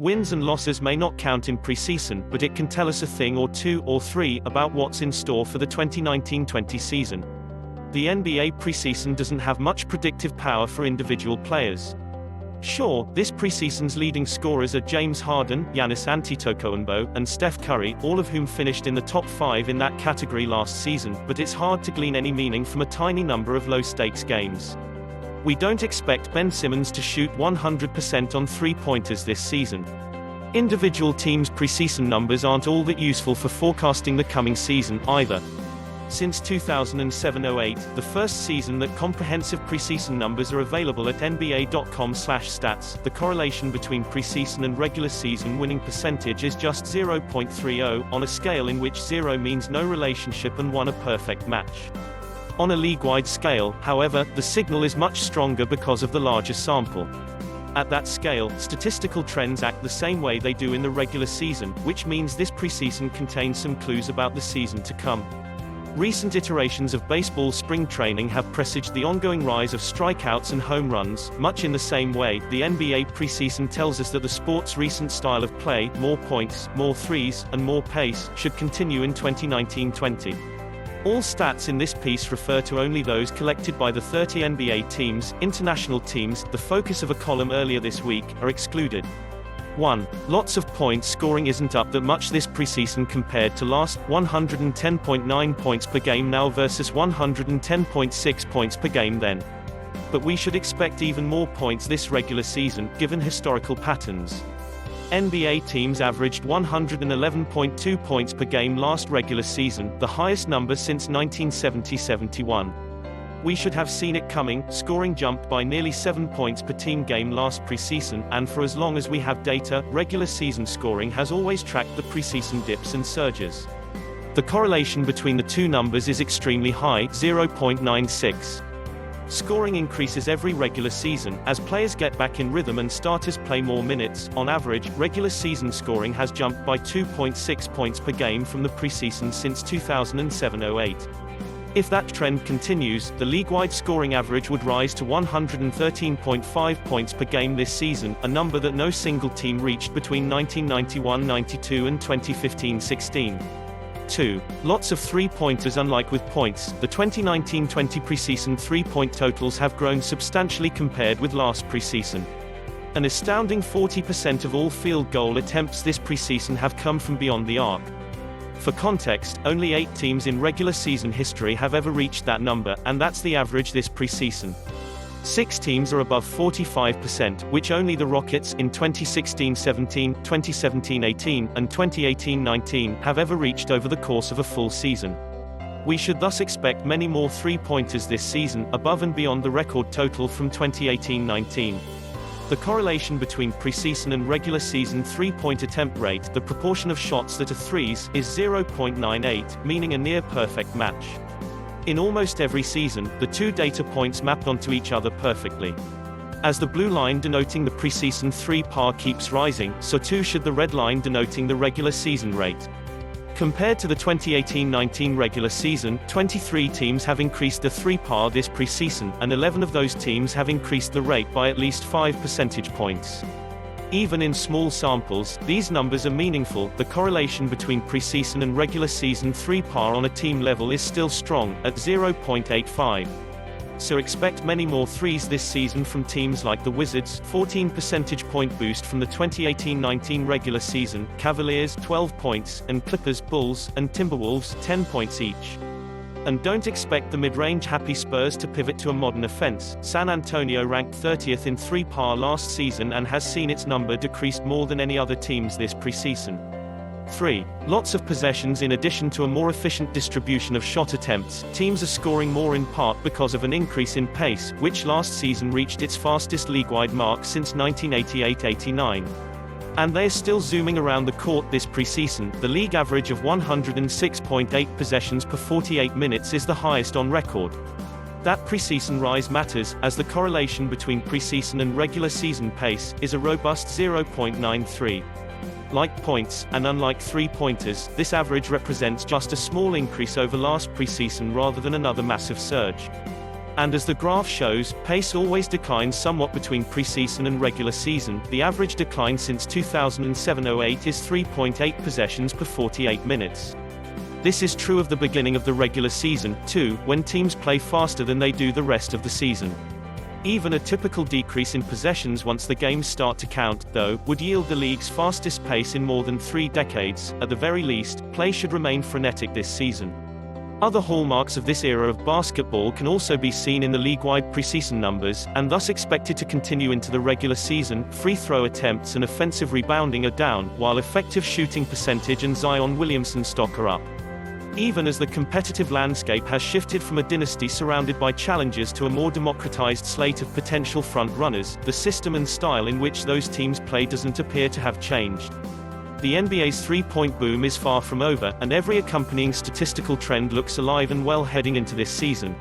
Wins and losses may not count in preseason, but it can tell us a thing or two or three about what's in store for the 2019-20 season. The NBA preseason doesn't have much predictive power for individual players. Sure, this preseason's leading scorers are James Harden, Giannis Antetokounmpo, and Steph Curry, all of whom finished in the top 5 in that category last season, but it's hard to glean any meaning from a tiny number of low-stakes games. We don't expect Ben Simmons to shoot 100% on three-pointers this season. Individual teams' preseason numbers aren't all that useful for forecasting the coming season, either. Since 2007-08, the first season that comprehensive preseason numbers are available at nba.com/stats, the correlation between preseason and regular season winning percentage is just 0.30, on a scale in which 0 means no relationship and 1 a perfect match. On a league-wide scale, however, the signal is much stronger because of the larger sample. At that scale, statistical trends act the same way they do in the regular season, which means this preseason contains some clues about the season to come. Recent iterations of baseball spring training have presaged the ongoing rise of strikeouts and home runs. Much in the same way, the NBA preseason tells us that the sport's recent style of play, more points, more threes, and more pace, should continue in 2019-20. All stats in this piece refer to only those collected by the 30 NBA teams. International teams, the focus of a column earlier this week, are excluded. 1. Lots of points scoring isn't up that much this preseason compared to last, 110.9 points per game now versus 110.6 points per game then. But we should expect even more points this regular season, given historical patterns. NBA teams averaged 111.2 points per game last regular season, the highest number since 1970-71. We should have seen it coming. Scoring jumped by nearly 7 points per team game last preseason, and for as long as we have data, regular season scoring has always tracked the preseason dips and surges. The correlation between the two numbers is extremely high, 0.96. Scoring increases every regular season, as players get back in rhythm and starters play more minutes. On average, regular season scoring has jumped by 2.6 points per game from the preseason since 2007-08. If that trend continues, the league-wide scoring average would rise to 113.5 points per game this season, a number that no single team reached between 1991-92 and 2015-16. 2. Lots of three-pointers. Unlike with points, the 2019-20 preseason three-point totals have grown substantially compared with last preseason. An astounding 40% of all field goal attempts this preseason have come from beyond the arc. For context, only 8 teams in regular season history have ever reached that number, and that's the average this preseason. 6 teams are above 45%, which only the Rockets in 2016-17, 2017-18, and 2018-19 have ever reached over the course of a full season. We should thus expect many more three-pointers this season, above and beyond the record total from 2018-19. The correlation between preseason and regular season three-point attempt rate, the proportion of shots that are threes, is 0.98, meaning a near-perfect match. In almost every season, the two data points map onto each other perfectly. As the blue line denoting the preseason three par keeps rising, so too should the red line denoting the regular season rate. Compared to the 2018-19 regular season, 23 teams have increased the three par this preseason, and 11 of those teams have increased the rate by at least 5 percentage points. Even in small samples, these numbers are meaningful. The correlation between preseason and regular season three par on a team level is still strong, at 0.85. So expect many more threes this season from teams like the Wizards, 14 percentage point boost from the 2018-19 regular season, Cavaliers, 12 points, and Clippers, Bulls, and Timberwolves, 10 points each. And don't expect the mid-range happy Spurs to pivot to a modern offense. San Antonio ranked 30th in three par last season and has seen its number decreased more than any other teams this preseason. 3. Lots of possessions. In addition to a more efficient distribution of shot attempts, teams are scoring more in part because of an increase in pace, which last season reached its fastest league-wide mark since 1988-89. And they're still zooming around the court this preseason. The league average of 106.8 possessions per 48 minutes is the highest on record. That preseason rise matters, as the correlation between preseason and regular season pace is a robust 0.93. Like points, and unlike three-pointers, this average represents just a small increase over last preseason rather than another massive surge. And as the graph shows, pace always declines somewhat between preseason and regular season. The average decline since 2007-08 is 3.8 possessions per 48 minutes. This is true of the beginning of the regular season, too, when teams play faster than they do the rest of the season. Even a typical decrease in possessions once the games start to count, though, would yield the league's fastest pace in more than 3 decades. At the very least, play should remain frenetic this season. Other hallmarks of this era of basketball can also be seen in the league-wide preseason numbers, and thus expected to continue into the regular season. Free throw attempts and offensive rebounding are down, while effective shooting percentage and Zion Williamson stock are up. Even as the competitive landscape has shifted from a dynasty surrounded by challengers to a more democratized slate of potential front-runners, the system and style in which those teams play doesn't appear to have changed. The NBA's three-point boom is far from over, and every accompanying statistical trend looks alive and well heading into this season.